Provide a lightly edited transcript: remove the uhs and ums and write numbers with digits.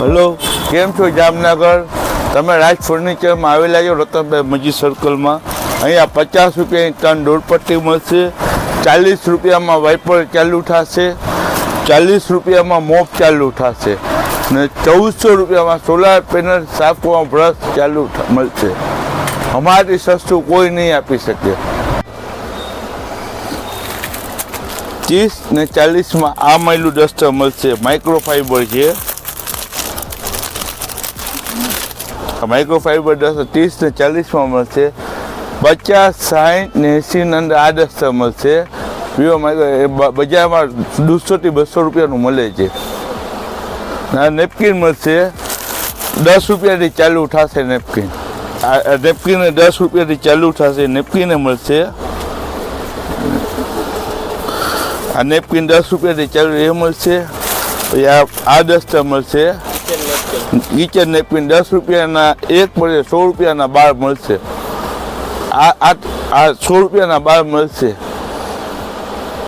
Hello, કેમ છો જામનગર? તમે રાજ ફર્નિચરમાં આવેલા છો રતનભાઈ મજી સર્કલમાં. અહીંયા 50 રૂપિયાની 3 દોરપટ્ટી મળશે, 40 રૂપિયામાં વાઇપર ચાલુ થશે, 40 રૂપિયામાં મોપ ચાલુ થશે ને 1400 રૂપિયામાં સોલાર પેનલ સાફ કરવા બ્રશ ચાલુ મળશે. અમારી સસ્તું કોઈ નહીં આપી શકે. 30 ને 40માં આ માયલું ડસ્ટર મળશે, માઇક્રોફાઈબર છે. માઇક્રોફાઈબર ડસ્ટર 30 ને 40માં મળશે. 50, 60 ને 80 ની અંદર આ ડસ્ટર મળશે. બજારમાં 150 થી 200 રૂપિયાનું મળે છે. નેપકિન મળશે, 10 રૂપિયાથી ચાલુ થશે નેપકિન. આ નેપકિન 10 રૂપિયાથી ચાલુ થશે, નેપકિને મળશે. આ નેપકિન 10 રૂપિયાથી ચાલુ એ મળશે. આ ડસ્ટર મળશે. કિચન નેપકિન 10 રૂપિયાના એક મળે, 100 રૂપિયાના 12 મળશે. આ 100 રૂપિયાના 12 મળશે.